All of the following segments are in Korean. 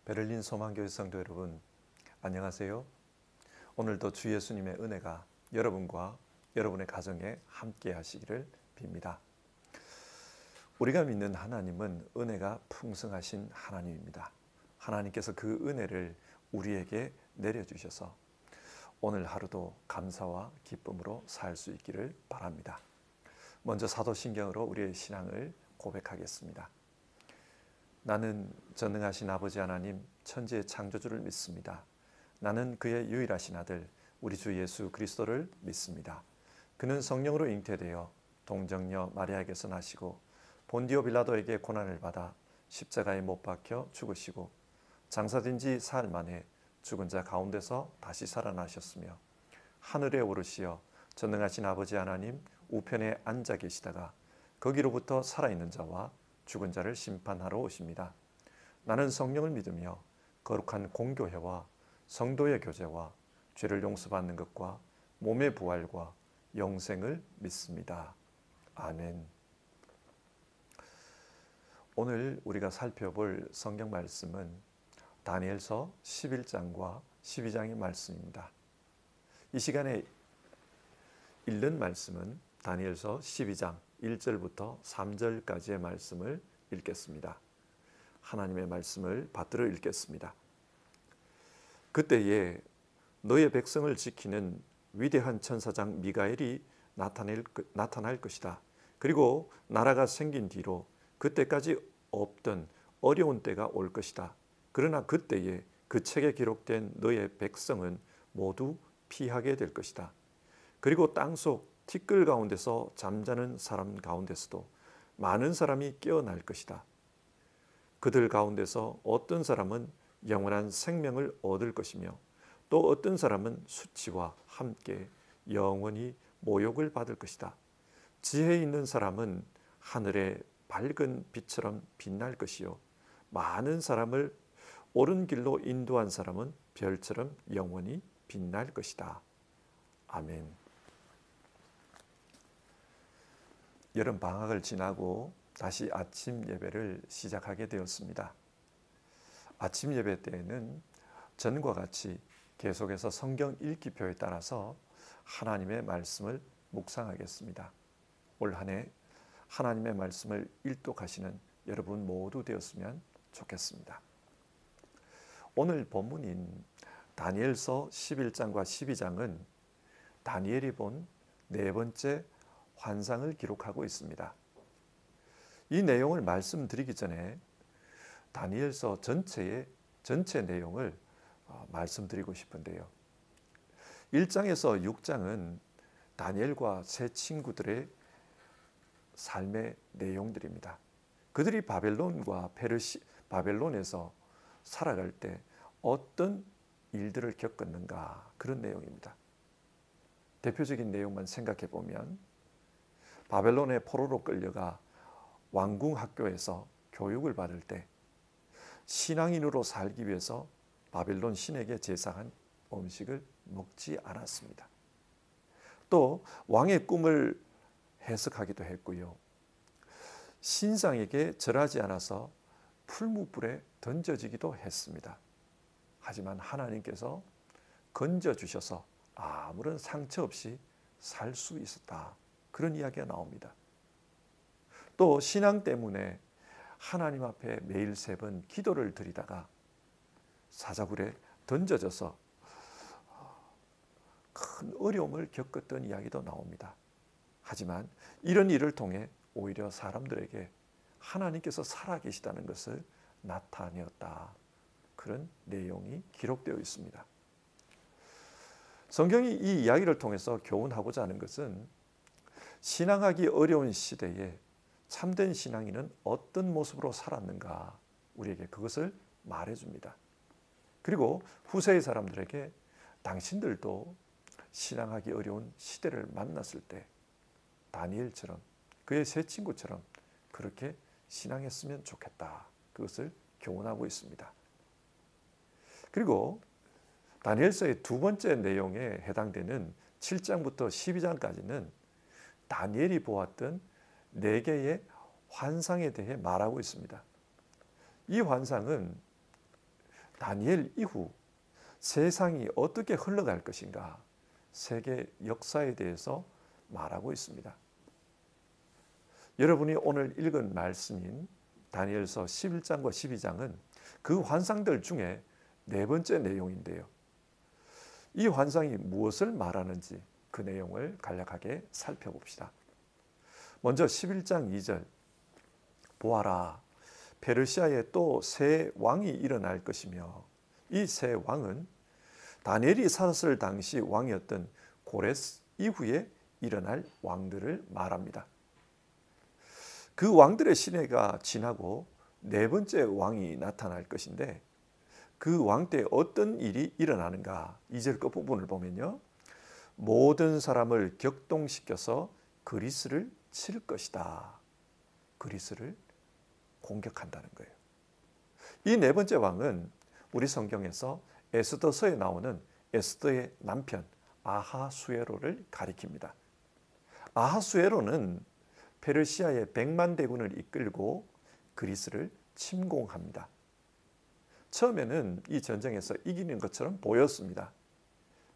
베를린 소망교회 성도 여러분, 안녕하세요. 오늘도 주 예수님의 은혜가 여러분과 여러분의 가정에 함께 하시기를 빕니다. 우리가 믿는 하나님은 은혜가 풍성하신 하나님입니다. 하나님께서 그 은혜를 우리에게 내려주셔서 오늘 하루도 감사와 기쁨으로 살 수 있기를 바랍니다. 먼저 사도신경으로 우리의 신앙을 고백하겠습니다. 나는 전능하신 아버지 하나님 천지의 창조주를 믿습니다. 나는 그의 유일하신 아들 우리 주 예수 그리스도를 믿습니다. 그는 성령으로 잉태되어 동정녀 마리아에게서 나시고 본디오 빌라도에게 고난을 받아 십자가에 못 박혀 죽으시고 장사된 지 사흘 만에 죽은 자 가운데서 다시 살아나셨으며 하늘에 오르시어 전능하신 아버지 하나님 우편에 앉아 계시다가 거기로부터 살아있는 자와 죽은 자를 심판하러 오십니다. 나는 성령을 믿으며 거룩한 공교회와 성도의 교제와 죄를 용서받는 것과 몸의 부활과 영생을 믿습니다. 아멘. 오늘 우리가 살펴볼 성경 말씀은 다니엘서 11장과 12장의 말씀입니다. 이 시간에 읽는 말씀은 다니엘서 12장 1절부터 3절까지의 말씀을 읽겠습니다. 하나님의 말씀을 받들어 읽겠습니다. 그때에 너의 백성을 지키는 위대한 천사장 미가엘이 나타날 것이다. 그리고 나라가 생긴 뒤로 그때까지 없던 어려운 때가 올 것이다. 그러나 그때에 그 책에 기록된 너의 백성은 모두 피하게 될 것이다. 그리고 땅속 티끌 가운데서 잠자는 사람 가운데서도 많은 사람이 깨어날 것이다. 그들 가운데서 어떤 사람은 영원한 생명을 얻을 것이며 또 어떤 사람은 수치와 함께 영원히 모욕을 받을 것이다. 지혜 있는 사람은 하늘의 밝은 빛처럼 빛날 것이요 많은 사람을 옳은 길로 인도한 사람은 별처럼 영원히 빛날 것이다. 아멘. 여름 방학을 지나고 다시 아침 예배를 시작하게 되었습니다. 아침 예배 때에는 전과 같이 계속해서 성경 읽기표에 따라서 하나님의 말씀을 묵상하겠습니다. 올 한 해 하나님의 말씀을 일독하시는 여러분 모두 되었으면 좋겠습니다. 오늘 본문인 다니엘서 11장과 12장은 다니엘이 본 네 번째 환상을 기록하고 있습니다. 이 내용을 말씀드리기 전에 다니엘서 전체 내용을 말씀드리고 싶은데요. 1장에서 6장은 다니엘과 세 친구들의 삶의 내용들입니다. 그들이 바벨론에서 살아갈 때 어떤 일들을 겪었는가 그런 내용입니다. 대표적인 내용만 생각해 보면 바벨론의 포로로 끌려가 왕궁 학교에서 교육을 받을 때 신앙인으로 살기 위해서 바벨론 신에게 제사한 음식을 먹지 않았습니다. 또 왕의 꿈을 해석하기도 했고요. 신상에게 절하지 않아서 풀무불에 던져지기도 했습니다. 하지만 하나님께서 건져주셔서 아무런 상처 없이 살 수 있었다. 그런 이야기가 나옵니다. 또 신앙 때문에 하나님 앞에 매일 3번 기도를 드리다가 사자굴에 던져져서 큰 어려움을 겪었던 이야기도 나옵니다. 하지만 이런 일을 통해 오히려 사람들에게 하나님께서 살아계시다는 것을 나타내었다. 그런 내용이 기록되어 있습니다. 성경이 이 이야기를 통해서 교훈하고자 하는 것은 신앙하기 어려운 시대에 참된 신앙인은 어떤 모습으로 살았는가 우리에게 그것을 말해줍니다. 그리고 후세의 사람들에게 당신들도 신앙하기 어려운 시대를 만났을 때 다니엘처럼 그의 세 친구처럼 그렇게 신앙했으면 좋겠다. 그것을 교훈하고 있습니다. 그리고 다니엘서의 두 번째 내용에 해당되는 7장부터 12장까지는 다니엘이 보았던 4개의 환상에 대해 말하고 있습니다. 이 환상은 다니엘 이후 세상이 어떻게 흘러갈 것인가, 세계 역사에 대해서 말하고 있습니다. 여러분이 오늘 읽은 말씀인 다니엘서 11장과 12장은 그 환상들 중에 네 번째 내용인데요. 이 환상이 무엇을 말하는지 그 내용을 간략하게 살펴봅시다. 먼저 11장 2절, 보아라, 페르시아에 또 새 왕이 일어날 것이며 이 새 왕은 다니엘이 살았을 당시 왕이었던 고레스 이후에 일어날 왕들을 말합니다. 그 왕들의 시대가 지나고 네 번째 왕이 나타날 것인데 그 왕 때 어떤 일이 일어나는가? 2절 끝부분을 보면요, 모든 사람을 격동시켜서 그리스를 칠 것이다. 그리스를 공격한다는 거예요. 이 네 번째 왕은 우리 성경에서 에스더서에 나오는 에스더의 남편 아하수에로를 가리킵니다. 아하수에로는 페르시아의 100만 대군을 이끌고 그리스를 침공합니다. 처음에는 이 전쟁에서 이기는 것처럼 보였습니다.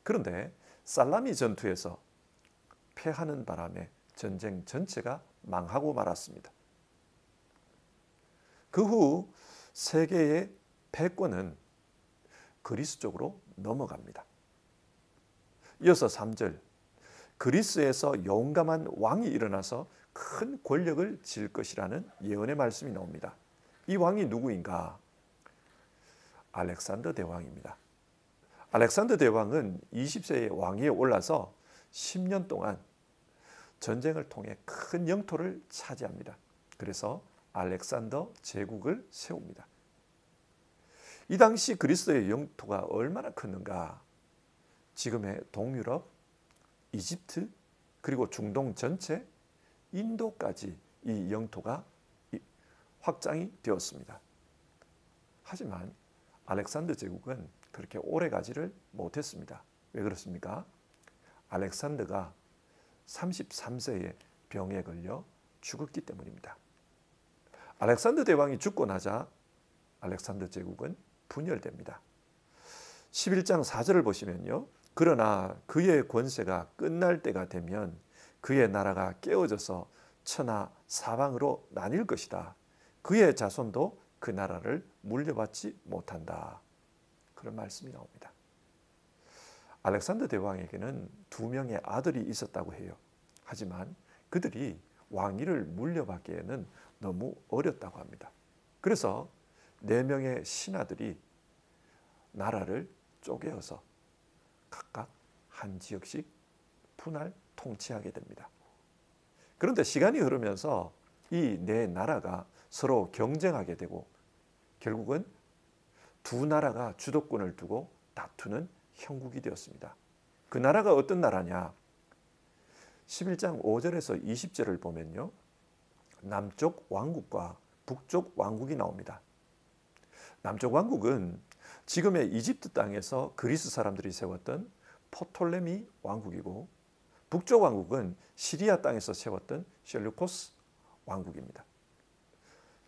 그런데 살라미 전투에서 패하는 바람에 전쟁 전체가 망하고 말았습니다. 그 후 세계의 패권은 그리스 쪽으로 넘어갑니다. 이어서 3절, 그리스에서 용감한 왕이 일어나서 큰 권력을 질 것이라는 예언의 말씀이 나옵니다. 이 왕이 누구인가? 알렉산더 대왕입니다. 알렉산더 대왕은 20세의 왕위에 올라서 10년 동안 전쟁을 통해 큰 영토를 차지합니다. 그래서 알렉산더 제국을 세웁니다. 이 당시 그리스의 영토가 얼마나 컸는가? 지금의 동유럽, 이집트, 그리고 중동 전체, 인도까지 이 영토가 확장이 되었습니다. 하지만 알렉산더 제국은 그렇게 오래 가지를 못했습니다. 왜 그렇습니까? 알렉산더가 33세에 병에 걸려 죽었기 때문입니다. 알렉산더 대왕이 죽고 나자 알렉산더 제국은 분열됩니다. 11장 4절을 보시면요, 그러나 그의 권세가 끝날 때가 되면 그의 나라가 깨어져서 천하 사방으로 나뉠 것이다. 그의 자손도 그 나라를 물려받지 못한다. 그런 말씀이 나옵니다. 알렉산더 대왕에게는 2명의 아들이 있었다고 해요. 하지만 그들이 왕위를 물려받기에는 너무 어렵다고 합니다. 그래서 4명의 신하들이 나라를 쪼개어서 각각 한 지역씩 분할 통치하게 됩니다. 그런데 시간이 흐르면서 이 네 나라가 서로 경쟁하게 되고 결국은 두 나라가 주도권을 두고 다투는 형국이 되었습니다. 그 나라가 어떤 나라냐? 11장 5절에서 20절을 보면요, 남쪽 왕국과 북쪽 왕국이 나옵니다. 남쪽 왕국은 지금의 이집트 땅에서 그리스 사람들이 세웠던 포톨레미 왕국이고, 북쪽 왕국은 시리아 땅에서 세웠던 셀루코스 왕국입니다.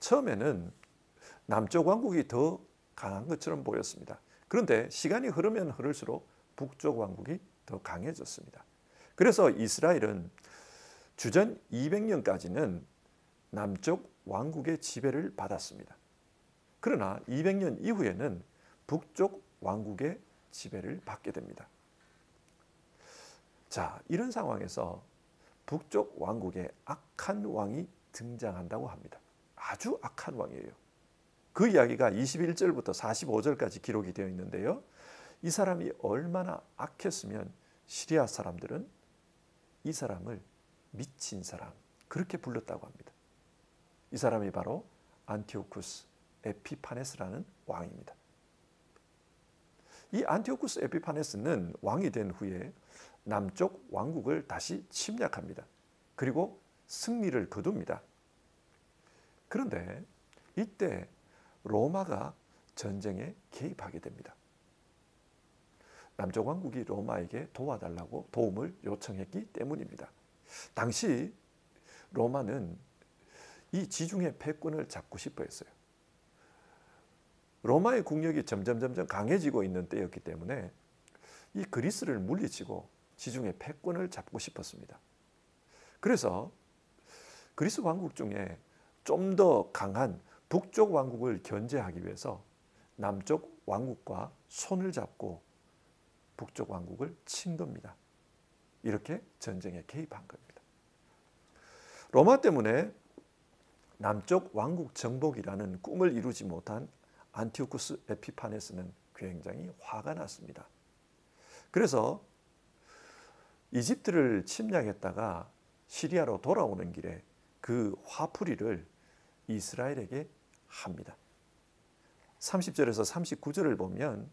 처음에는 남쪽 왕국이 더 강한 것처럼 보였습니다. 그런데 시간이 흐르면 흐를수록 북쪽 왕국이 더 강해졌습니다. 그래서 이스라엘은 주전 200년까지는 남쪽 왕국의 지배를 받았습니다. 그러나 200년 이후에는 북쪽 왕국의 지배를 받게 됩니다. 자, 이런 상황에서 북쪽 왕국에 악한 왕이 등장한다고 합니다. 아주 악한 왕이에요. 그 이야기가 21절부터 45절까지 기록이 되어 있는데요, 이 사람이 얼마나 악했으면 시리아 사람들은 이 사람을 미친 사람, 그렇게 불렀다고 합니다. 이 사람이 바로 안티오쿠스 에피파네스라는 왕입니다. 이 안티오쿠스 에피파네스는 왕이 된 후에 남쪽 왕국을 다시 침략합니다. 그리고 승리를 거둡니다. 그런데 이때 로마가 전쟁에 개입하게 됩니다. 남쪽 왕국이 로마에게 도와달라고 도움을 요청했기 때문입니다. 당시 로마는 이 지중해 패권을 잡고 싶어 했어요. 로마의 국력이 점점 강해지고 있는 때였기 때문에 이 그리스를 물리치고 지중해 패권을 잡고 싶었습니다. 그래서 그리스 왕국 중에 좀 더 강한 북쪽 왕국을 견제하기 위해서 남쪽 왕국과 손을 잡고 북쪽 왕국을 친 겁니다. 이렇게 전쟁에 개입한 겁니다. 로마 때문에 남쪽 왕국 정복이라는 꿈을 이루지 못한 안티오쿠스 에피파네스는 굉장히 화가 났습니다. 그래서 이집트를 침략했다가 시리아로 돌아오는 길에 그 화풀이를 이스라엘에게 합니다. 30절에서 39절을 보면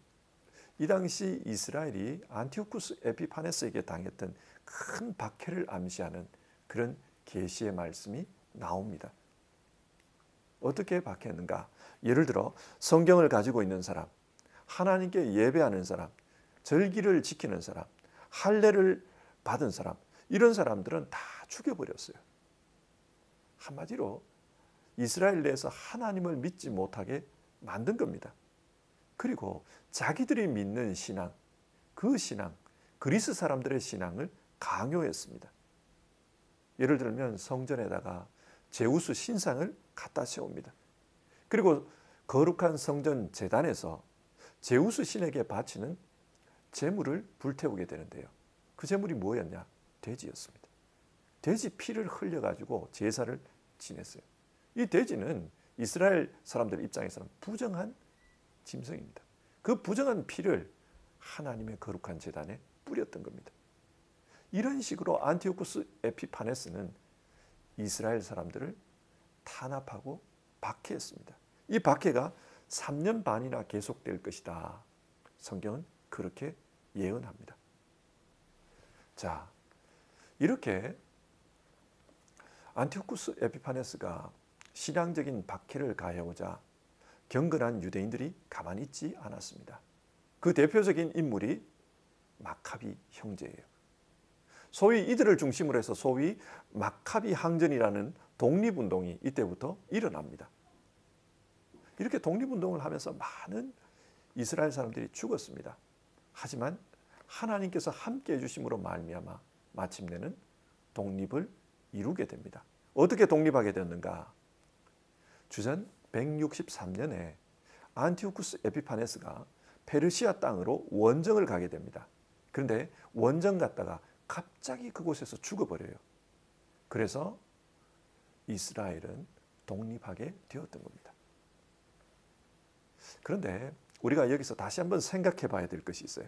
이 당시 이스라엘이 안티오쿠스 에피파네스에게 당했던 큰 박해를 암시하는 그런 계시의 말씀이 나옵니다. 어떻게 박해했는가? 예를 들어 성경을 가지고 있는 사람, 하나님께 예배하는 사람, 절기를 지키는 사람, 할례를 받은 사람, 이런 사람들은 다 죽여버렸어요. 한마디로 이스라엘 내에서 하나님을 믿지 못하게 만든 겁니다. 그리고 자기들이 믿는 신앙, 그 신앙, 그리스 사람들의 신앙을 강요했습니다. 예를 들면 성전에다가 제우스 신상을 갖다 세웁니다. 그리고 거룩한 성전 제단에서 제우스 신에게 바치는 제물을 불태우게 되는데요. 그 제물이 뭐였냐? 돼지였습니다. 돼지 피를 흘려가지고 제사를 지냈어요. 이 돼지는 이스라엘 사람들 입장에서는 부정한 짐승입니다. 그 부정한 피를 하나님의 거룩한 제단에 뿌렸던 겁니다. 이런 식으로 안티오쿠스 에피파네스는 이스라엘 사람들을 탄압하고 박해했습니다. 이 박해가 3년 반이나 계속될 것이다. 성경은 그렇게 예언합니다. 자, 이렇게 안티오쿠스 에피파네스가 신앙적인 박해를 가해오자 경건한 유대인들이 가만히 있지 않았습니다. 그 대표적인 인물이 마카비 형제예요. 소위 이들을 중심으로 해서 소위 마카비 항전이라는 독립운동이 이때부터 일어납니다. 이렇게 독립운동을 하면서 많은 이스라엘 사람들이 죽었습니다. 하지만 하나님께서 함께 해주심으로 말미암아 마침내는 독립을 이루게 됩니다. 어떻게 독립하게 되었는가? 주전 163년에 안티오쿠스 에피파네스가 페르시아 땅으로 원정을 가게 됩니다. 그런데 원정 갔다가 갑자기 그곳에서 죽어버려요. 그래서 이스라엘은 독립하게 되었던 겁니다. 그런데 우리가 여기서 다시 한번 생각해 봐야 될 것이 있어요.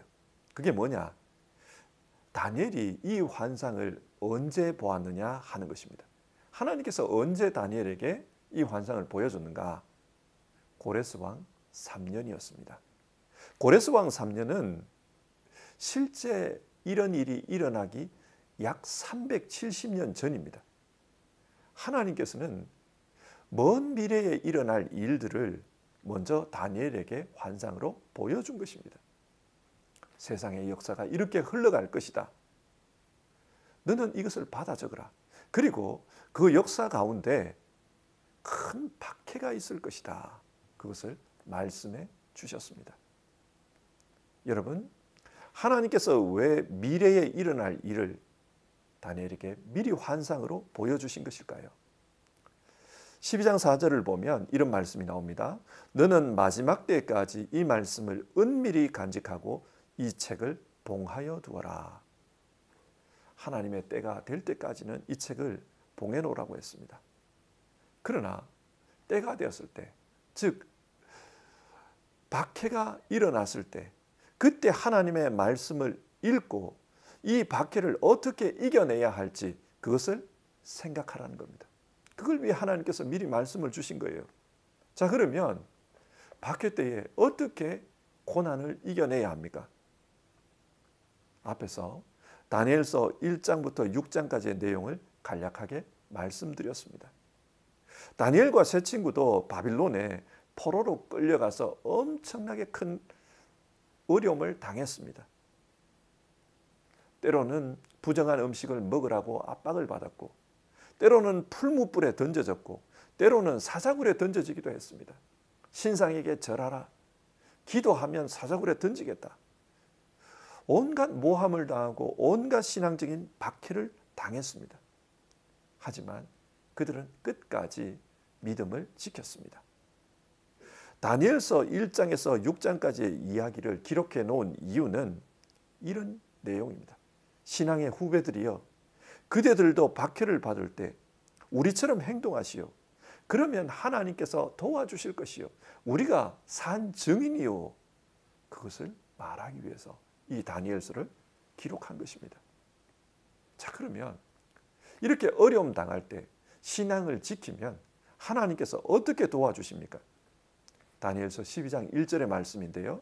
그게 뭐냐? 다니엘이 이 환상을 언제 보았느냐 하는 것입니다. 하나님께서 언제 다니엘에게 이 환상을 보여줬는가? 고레스 왕 3년이었습니다. 고레스 왕 3년은 실제 이런 일이 일어나기 약 370년 전입니다. 하나님께서는 먼 미래에 일어날 일들을 먼저 다니엘에게 환상으로 보여준 것입니다. 세상의 역사가 이렇게 흘러갈 것이다. 너는 이것을 받아 적으라. 그리고 그 역사 가운데 큰 박해가 있을 것이다. 그것을 말씀해 주셨습니다. 여러분, 하나님께서 왜 미래에 일어날 일을 다니엘에게 미리 환상으로 보여주신 것일까요? 12장 4절을 보면 이런 말씀이 나옵니다. 너는 마지막 때까지 이 말씀을 은밀히 간직하고 이 책을 봉하여 두어라. 하나님의 때가 될 때까지는 이 책을 봉해 놓으라고 했습니다. 그러나 때가 되었을 때, 즉 박해가 일어났을 때, 그때 하나님의 말씀을 읽고 이 박해를 어떻게 이겨내야 할지 그것을 생각하라는 겁니다. 그걸 위해 하나님께서 미리 말씀을 주신 거예요. 자, 그러면 박해 때에 어떻게 고난을 이겨내야 합니까? 앞에서 다니엘서 1장부터 6장까지의 내용을 간략하게 말씀드렸습니다. 다니엘과 세 친구도 바빌론에 포로로 끌려가서 엄청나게 큰 어려움을 당했습니다. 때로는 부정한 음식을 먹으라고 압박을 받았고, 때로는 풀무불에 던져졌고, 때로는 사자굴에 던져지기도 했습니다. 신상에게 절하라. 기도하면 사자굴에 던지겠다. 온갖 모함을 당하고 온갖 신앙적인 박해를 당했습니다. 하지만 그들은 끝까지 믿음을 지켰습니다. 다니엘서 1장에서 6장까지의 이야기를 기록해 놓은 이유는 이런 내용입니다. 신앙의 후배들이여, 그대들도 박해를 받을 때 우리처럼 행동하시오. 그러면 하나님께서 도와주실 것이요, 우리가 산 증인이요. 그것을 말하기 위해서 이 다니엘서를 기록한 것입니다. 자, 그러면 이렇게 어려움 당할 때 신앙을 지키면 하나님께서 어떻게 도와주십니까? 다니엘서 12장 1절의 말씀인데요.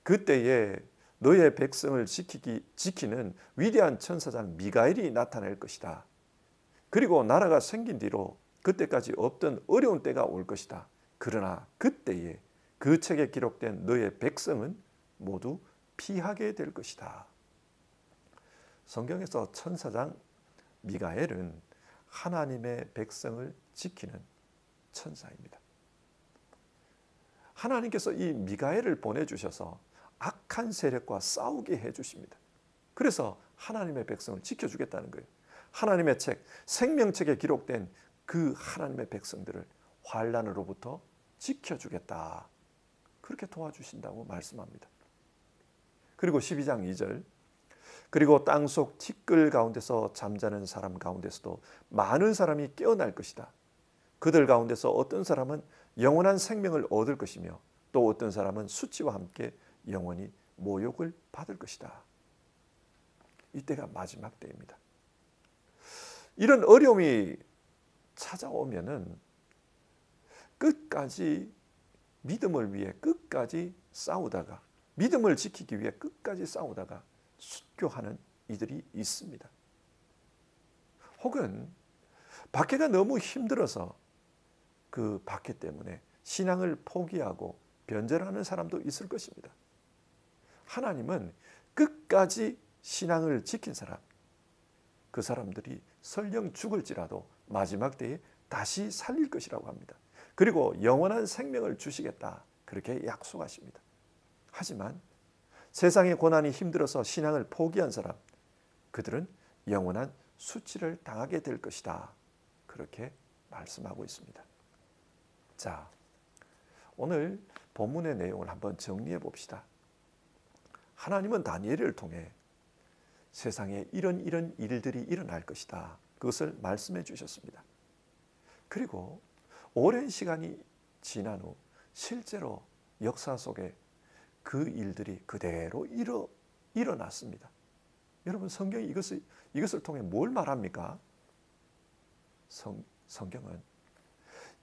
그때에 너의 백성을 지키는 위대한 천사장 미가엘이 나타날 것이다. 그리고 나라가 생긴 뒤로 그때까지 없던 어려운 때가 올 것이다. 그러나 그때에 그 책에 기록된 너의 백성은 모두 피하게 될 것이다. 성경에서 천사장 미가엘은 하나님의 백성을 지키는 천사입니다. 하나님께서 이 미가엘을 보내주셔서 악한 세력과 싸우게 해주십니다. 그래서 하나님의 백성을 지켜주겠다는 거예요. 하나님의 책, 생명책에 기록된 그 하나님의 백성들을 환난으로부터 지켜주겠다. 그렇게 도와주신다고 말씀합니다. 그리고 12장 2절, 그리고 땅속 티끌 가운데서 잠자는 사람 가운데서도 많은 사람이 깨어날 것이다. 그들 가운데서 어떤 사람은 영원한 생명을 얻을 것이며 또 어떤 사람은 수치와 함께 영원히 모욕을 받을 것이다. 이때가 마지막 때입니다. 이런 어려움이 찾아오면은 끝까지 믿음을 위해 끝까지 싸우다가, 믿음을 지키기 위해 끝까지 싸우다가 순교하는 이들이 있습니다. 혹은 박해가 너무 힘들어서 그 박해 때문에 신앙을 포기하고 변절하는 사람도 있을 것입니다. 하나님은 끝까지 신앙을 지킨 사람, 그 사람들이 설령 죽을지라도 마지막 때에 다시 살릴 것이라고 합니다. 그리고 영원한 생명을 주시겠다, 그렇게 약속하십니다. 하지만 세상의 고난이 힘들어서 신앙을 포기한 사람, 그들은 영원한 수치를 당하게 될 것이다, 그렇게 말씀하고 있습니다. 자, 오늘 본문의 내용을 한번 정리해 봅시다. 하나님은 다니엘을 통해 세상에 이런 일들이 일어날 것이다, 그것을 말씀해 주셨습니다. 그리고 오랜 시간이 지난 후 실제로 역사 속에 그 일들이 그대로 일어났습니다. 여러분, 성경이 이것을 통해 뭘 말합니까? 성경은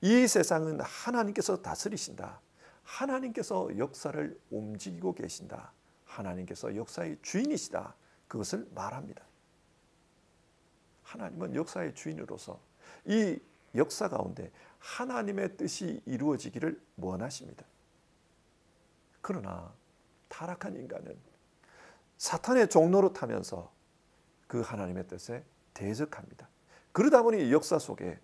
이 세상은 하나님께서 다스리신다. 하나님께서 역사를 움직이고 계신다. 하나님께서 역사의 주인이시다. 그것을 말합니다. 하나님은 역사의 주인으로서 이 역사 가운데 하나님의 뜻이 이루어지기를 원하십니다. 그러나 타락한 인간은 사탄의 종로로 타면서 그 하나님의 뜻에 대적합니다. 그러다 보니 역사 속에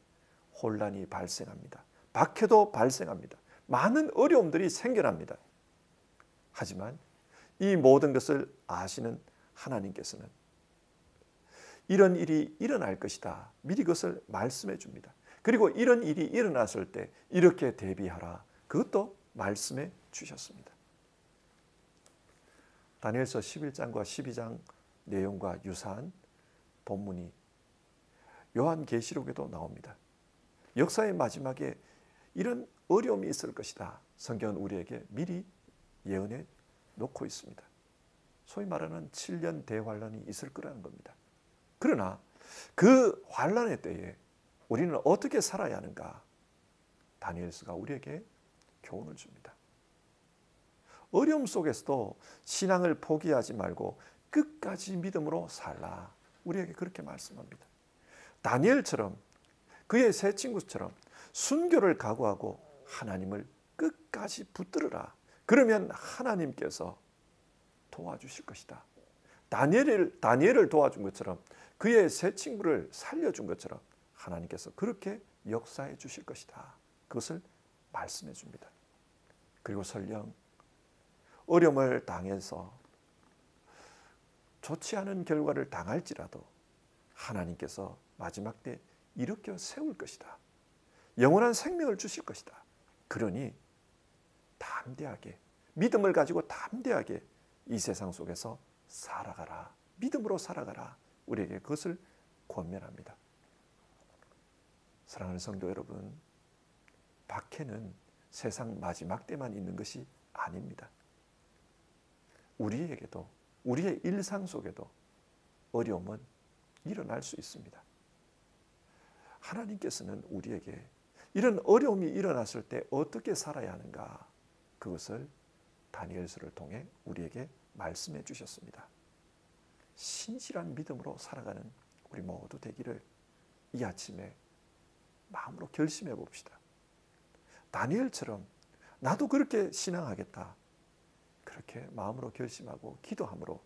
혼란이 발생합니다. 박해도 발생합니다. 많은 어려움들이 생겨납니다. 하지만 이 모든 것을 아시는 하나님께서는 이런 일이 일어날 것이다, 미리 그것을 말씀해 줍니다. 그리고 이런 일이 일어났을 때 이렇게 대비하라, 그것도 말씀해 주셨습니다. 다니엘서 11장과 12장 내용과 유사한 본문이 요한계시록에도 나옵니다. 역사의 마지막에 이런 어려움이 있을 것이다, 성경은 우리에게 미리 예언해 놓고 있습니다. 소위 말하는 7년 대환란이 있을 거라는 겁니다. 그러나 그 환란의 때에 우리는 어떻게 살아야 하는가? 다니엘서가 우리에게 교훈을 줍니다. 어려움 속에서도 신앙을 포기하지 말고 끝까지 믿음으로 살라, 우리에게 그렇게 말씀합니다. 다니엘처럼, 그의 세 친구처럼 순교를 각오하고 하나님을 끝까지 붙들어라. 그러면 하나님께서 도와주실 것이다. 다니엘을 도와준 것처럼, 그의 세 친구를 살려준 것처럼 하나님께서 그렇게 역사해 주실 것이다. 그것을 말씀해 줍니다. 그리고 설령 어려움을 당해서 좋지 않은 결과를 당할지라도 하나님께서 마지막 때 일으켜 세울 것이다. 영원한 생명을 주실 것이다. 그러니 담대하게, 믿음을 가지고 담대하게 이 세상 속에서 살아가라. 믿음으로 살아가라. 우리에게 그것을 권면합니다. 사랑하는 성도 여러분, 박해는 세상 마지막 때만 있는 것이 아닙니다. 우리에게도, 우리의 일상 속에도 어려움은 일어날 수 있습니다. 하나님께서는 우리에게 이런 어려움이 일어났을 때 어떻게 살아야 하는가, 그것을 다니엘서를 통해 우리에게 말씀해 주셨습니다. 신실한 믿음으로 살아가는 우리 모두 되기를 이 아침에 마음으로 결심해 봅시다. 다니엘처럼 나도 그렇게 신앙하겠다, 그렇게 마음으로 결심하고 기도함으로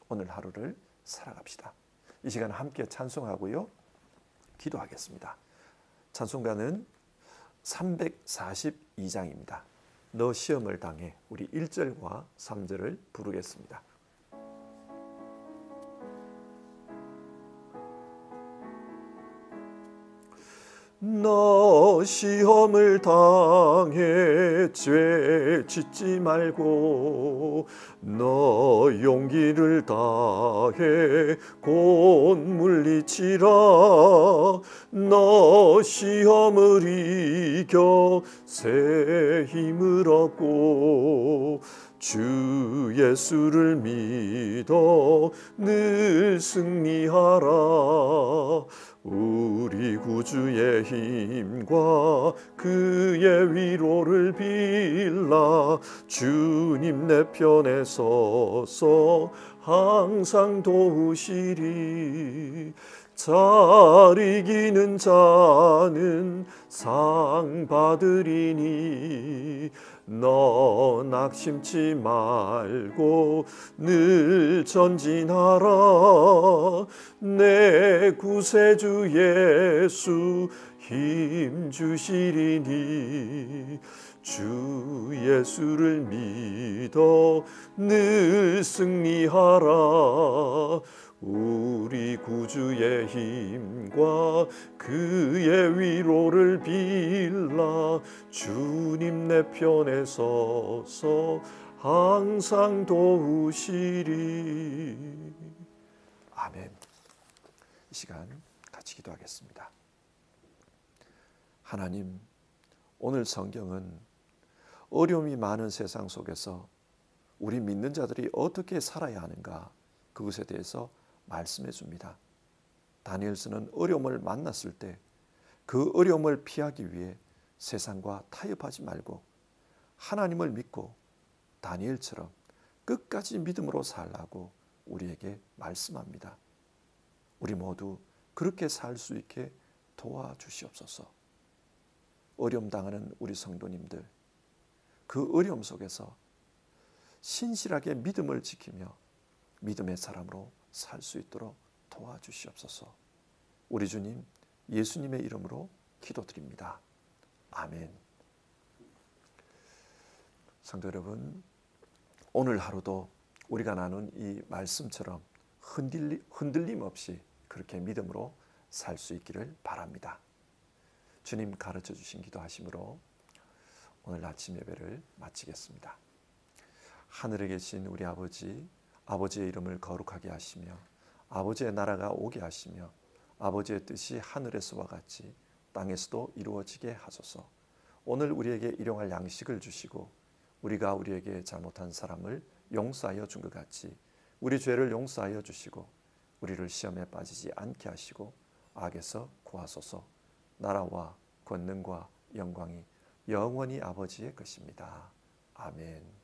오늘 하루를 살아갑시다. 이 시간 함께 찬송하고요, 기도하겠습니다. 찬송가는 342장입니다. 너 시험을 당해. 우리 1절과 3절을 부르겠습니다. 너 시험을 당해 죄 짓지 말고 너 용기를 다해 곧 물리치라. 너 시험을 이겨 새 힘을 얻고 주 예수를 믿어 늘 승리하라. 우리 구주의 힘과 그의 위로를 빌라. 주님 내 편에 서서 항상 도우시리. 잘 이기는 자는 상 받으리니 너 낙심치 말고 늘 전진하라. 내 구세주 예수 힘 주시리니 주 예수를 믿어 늘 승리하라. 우리 구주의 힘과 그의 위로를 빌라. 주님 내 편에 서서 항상 도우시리. 아멘. 이 시간 같이 기도하겠습니다. 하나님, 오늘 성경은 어려움이 많은 세상 속에서 우리 믿는 자들이 어떻게 살아야 하는가, 그것에 대해서 말씀해 줍니다. 다니엘서는 어려움을 만났을 때 그 어려움을 피하기 위해 세상과 타협하지 말고 하나님을 믿고 다니엘처럼 끝까지 믿음으로 살라고 우리에게 말씀합니다. 우리 모두 그렇게 살 수 있게 도와주시옵소서. 어려움 당하는 우리 성도님들, 그 어려움 속에서 신실하게 믿음을 지키며 믿음의 사람으로 살 수 있도록 도와주시옵소서. 우리 주님 예수님의 이름으로 기도드립니다. 아멘. 성도 여러분, 오늘 하루도 우리가 나눈 이 말씀처럼 흔들림 없이 그렇게 믿음으로 살 수 있기를 바랍니다. 주님 가르쳐 주신 기도하심으로 오늘 아침 예배를 마치겠습니다. 하늘에 계신 우리 아버지, 아버지의 이름을 거룩하게 하시며 아버지의 나라가 오게 하시며 아버지의 뜻이 하늘에서와 같이 땅에서도 이루어지게 하소서. 오늘 우리에게 일용할 양식을 주시고 우리가 우리에게 잘못한 사람을 용서하여 준 것 같이 우리 죄를 용서하여 주시고 우리를 시험에 빠지지 않게 하시고 악에서 구하소서. 나라와 권능과 영광이 영원히 아버지의 것입니다. 아멘.